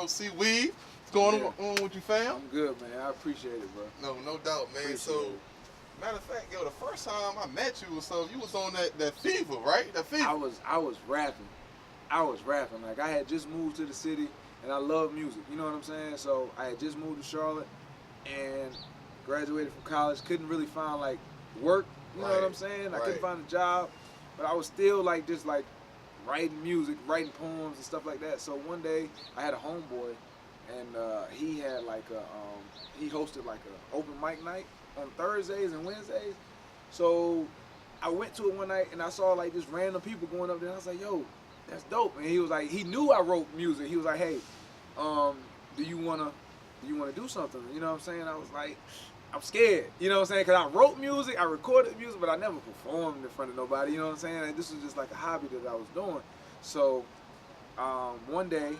C Weav. What's going on with you, fam? I'm good, man. I appreciate it, bro. No doubt, man. Matter of fact, yo, the first time I met you you was on that fever, right? That fever. I was rapping. Like, I had just moved to the city, and I love music. You know what I'm saying? So I had just moved to Charlotte, and graduated from college. Couldn't really find like work. You know what I'm saying? I couldn't find a job, but I was still like just like writing music, writing poems and stuff like that. So one day I had a homeboy, and he had like he hosted like a open mic night on Thursdays and Wednesdays. So I went to it one night and I saw like just random people going up there. And I was like, yo, that's dope. And he was like, he knew I wrote music. He was like, hey, do you wanna do something? You know what I'm saying? I was like, I'm scared. You know what I'm saying? Cause I wrote music, I recorded music, but I never performed in front of nobody. You know what I'm saying? And this was just like a hobby that I was doing. So one day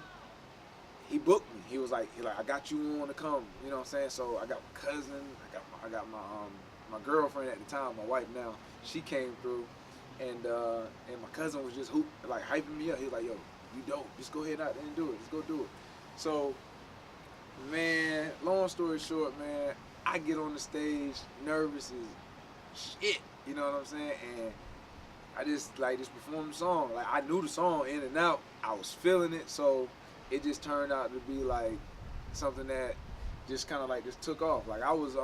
he booked me. He was like, I got you on to come. You know what I'm saying? So I got my cousin, I got my girlfriend at the time, my wife now. She came through, and my cousin was just hyping me up. He was like, yo, you dope. Just go ahead out there and do it. Let's go do it. So, man, long story short, man, I get on the stage, nervous as shit. You know what I'm saying? And I just performed the song. Like, I knew the song in and out. I was feeling it. So it just turned out to be like something that just kind of like just took off. Like I was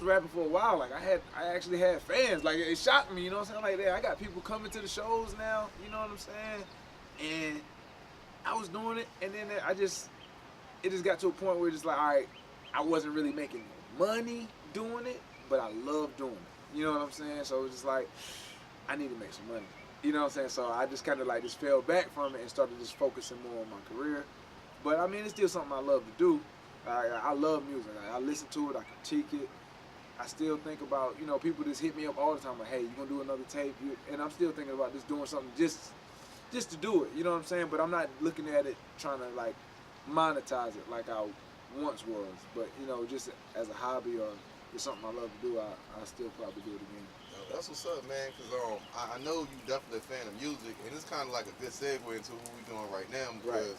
rapping for a while. Like I actually had fans. Like it shocked me, you know what I'm saying? Like I got people coming to the shows now, you know what I'm saying? And I was doing it, and then it just got to a point where it's just like, all right, I wasn't really making money doing it, but I love doing it. You know what I'm saying? So it was just like, I need to make some money. You know what I'm saying? So I just kind of like just fell back from it and started just focusing more on my career. But I mean, it's still something I love to do. I love music. I listen to it. I critique it. I still think about, you know, people just hit me up all the time like, hey, you gonna do another tape? And I'm still thinking about just doing something just to do it. You know what I'm saying? But I'm not looking at it trying to like monetize it like I once was. But you know, just as a hobby or just something I love to do, I still probably do it again. That's what's up, man, because I know you definitely a fan of music, and it's kind of like a good segue into what we're doing right now, because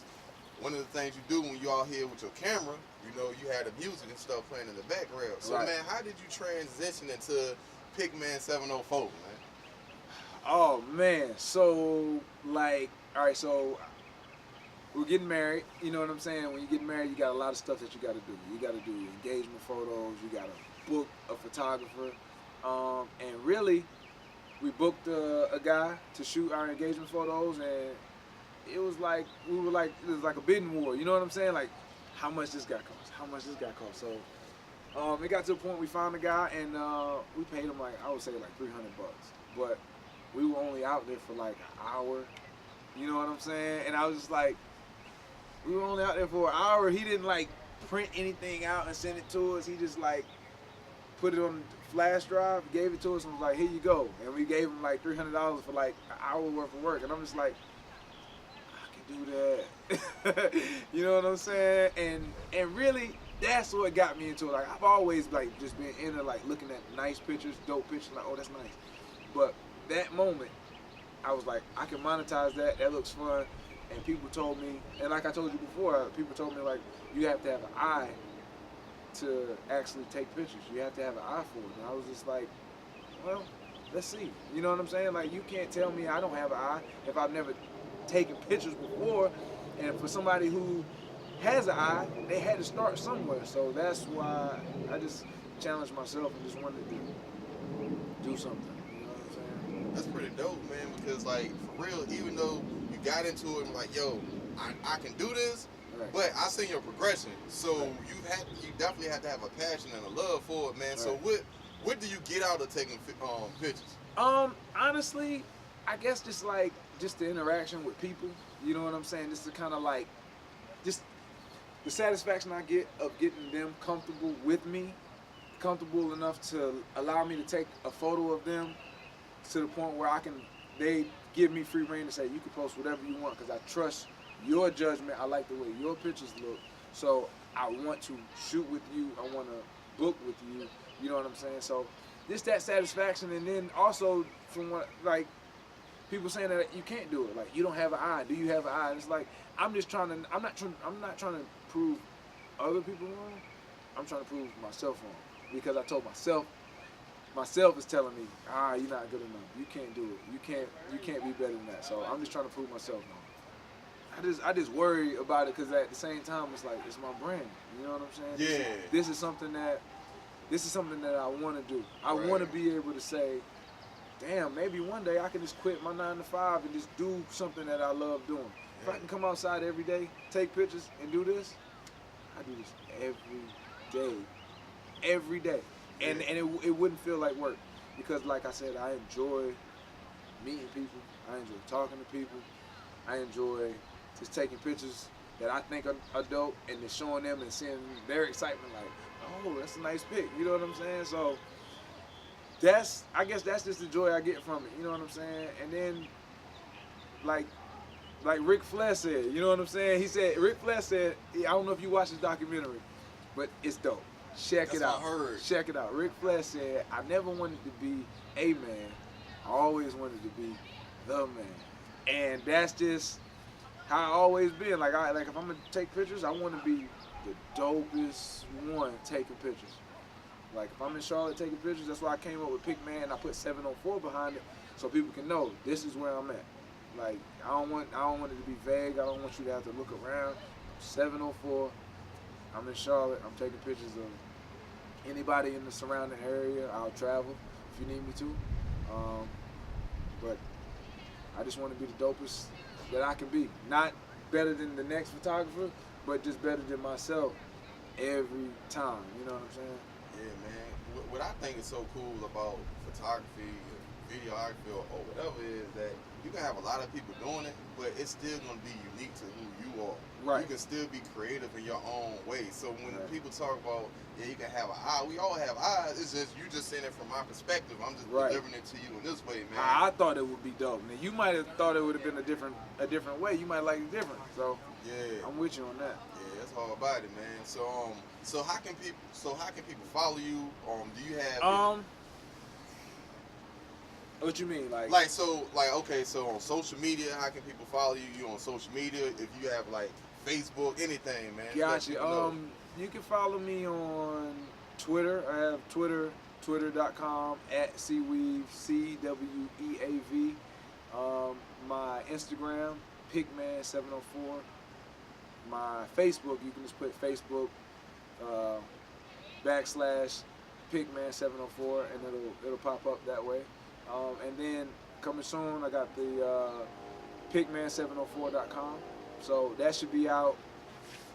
one of the things you do when you all here with your camera, you know, you had the music and stuff playing in the background. So, man, how did you transition into Picman 704, man? Oh, man, so, like, all right, so we're getting married, you know what I'm saying? When you get married, you got a lot of stuff that you got to do. You got to do engagement photos, you got to book a photographer. And really, we booked a guy to shoot our engagement photos, and it was like it was like a bidding war. You know what I'm saying? Like, how much this guy cost? How much this guy cost? So, it got to a point we found a guy, and we paid him like, I would say like $300, but we were only out there for like an hour. You know what I'm saying? And I was just like, we were only out there for an hour. He didn't like print anything out and send it to us. He just like put it on flash drive, gave it to us, and was like, here you go. And we gave him like $300 for like an hour worth of work. And I'm just like, I can do that. You know what I'm saying? And really, that's what got me into it. Like, I've always like just been into like looking at nice pictures, dope pictures, like, oh, that's nice. But that moment, I was like, I can monetize that. That looks fun. And people told me, and like I told you before, people told me like, you have to have an eye to actually take pictures. You have to have an eye for it. And I was just like, well, let's see. You know what I'm saying? Like, you can't tell me I don't have an eye if I've never taken pictures before. And for somebody who has an eye, they had to start somewhere. So that's why I just challenged myself and just wanted to do something. You know what I'm saying? That's pretty dope, man, because like, for real, even though you got into it and like, yo, I can do this, but I seen your progression, so you definitely have to have a passion and a love for it, man. So what do you get out of taking pictures? Honestly, I guess just the interaction with people. You know what I'm saying? Just to kind of like, just the satisfaction I get of getting them comfortable with me, comfortable enough to allow me to take a photo of them to the point where they give me free rein to say, you can post whatever you want because I trust your judgment. I like the way your pictures look, so I want to shoot with you. I want to book with you. You know what I'm saying? So just that satisfaction, and then also from what like people saying that you can't do it, like you don't have an eye. Do you have an eye? And it's like I'm just trying to. I'm not trying to prove other people wrong. I'm trying to prove myself wrong because I told myself. Myself is telling me, you're not good enough. You can't do it. You can't be better than that. So I'm just trying to prove myself wrong. I just worry about it because at the same time it's like it's my brand. You know what I'm saying? Yeah. This is something that I want to do. I want to be able to say, damn, maybe one day I can just quit my 9 to 5 and just do something that I love doing. If I can come outside every day, take pictures, and do this, I do this every day. And it wouldn't feel like work because, like I said, I enjoy meeting people. I enjoy talking to people. I enjoy just taking pictures that I think are dope and then showing them and seeing their excitement like, oh, that's a nice pic. You know what I'm saying? So I guess that's just the joy I get from it. You know what I'm saying? And then like Ric Flair said, you know what I'm saying? Ric Flair said, I don't know if you watched this documentary, but it's dope. Check it out. Check it out. Ric Flair said, I never wanted to be a man. I always wanted to be the man. And that's just how I always been. Like if I'm gonna take pictures, I want to be the dopest one taking pictures. Like if I'm in Charlotte taking pictures, that's why I came up with Picman and I put 704 behind it so people can know this is where I'm at. Like I don't want it to be vague. I don't want you to have to look around. 704. I'm in Charlotte. I'm taking pictures of anybody in the surrounding area. I'll travel if you need me to. But I just want to be the dopest that I can be. Not better than the next photographer, but just better than myself every time. You know what I'm saying? Yeah, man. What I think is so cool about photography, videography, or whatever is that you can have a lot of people doing it, but it's still going to be unique to who you are. Right. You can still be creative in your own way. So when people talk about, you can have an eye, we all have eyes. It's just, you just saying it from my perspective. I'm just delivering it to you in this way, man. I thought it would be dope. Now, you might have thought it would have been a different way. You might like it different. So yeah, I'm with you on that. Yeah, that's all about it, man. So how can people follow you? Do you have What you mean, okay, so on social media, how can people follow you? You on social media? If you have like Facebook, anything, man. Gotcha. You can follow me on Twitter. I have Twitter, twitter.com @C Weav, CWEAV. My Instagram, Picman704. My Facebook, you can just put Facebook /Picman704 and it'll pop up that way. And then coming soon, I got the Picman704.com. So that should be out.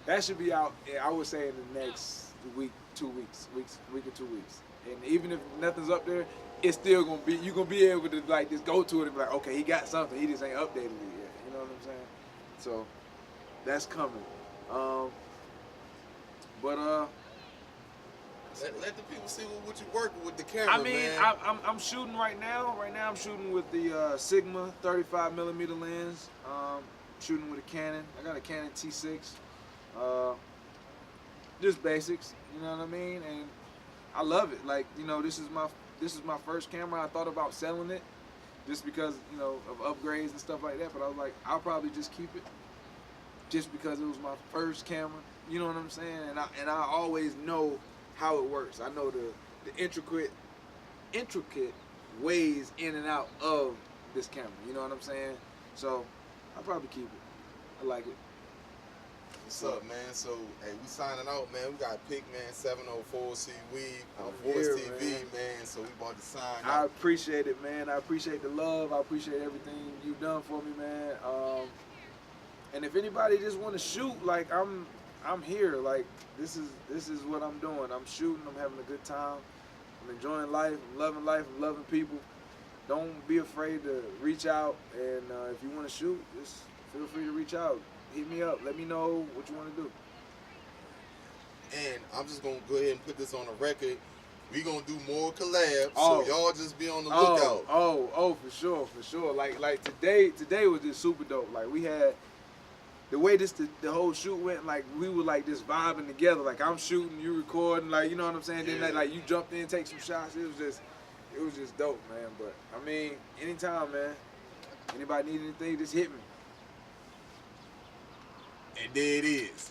I would say in the next week, 2 weeks, week or 2 weeks. And even if nothing's up there, it's still gonna be. You're gonna be able to like just go to it and be like, okay, he got something. He just ain't updated it yet. You know what I'm saying? So that's coming. Let the people see what you're working with the camera, I mean, man. I'm shooting right now. Right now, I'm shooting with the Sigma 35mm lens. Shooting with a Canon. I got a Canon T6. Just basics, you know what I mean? And I love it. Like, you know, this is my first camera. I thought about selling it just because, you know, of upgrades and stuff like that. But I was like, I'll probably just keep it just because it was my first camera. You know what I'm saying? And I always know how it works. I know the intricate ways in and out of this camera. You know what I'm saying? So I'll probably keep it. I like it. What's up, man? So, hey, we signing out, man. We got Picman704 C Weav on Voice TV, man. So we about to sign out. I appreciate it, man. I appreciate the love. I appreciate everything you've done for me, man. And if anybody just want to shoot, like I'm here. Like this is what I'm doing. I'm shooting. I'm having a good time. I'm enjoying life. I'm loving people. Don't be afraid to reach out. And if you want to shoot, just feel free to reach out. Hit me up. Let me know what you want to do. And I'm just gonna go ahead and put this on the record. We gonna do more collabs, so y'all just be on the lookout. For sure. Like today was just super dope. Like we had the way the whole shoot went. Like we were like just vibing together. Like I'm shooting, you recording. Like you know what I'm saying. Yeah. Then like you jumped in, take some shots. It was just dope, man. But I mean, anytime, man. Anybody need anything, just hit me. And there it is.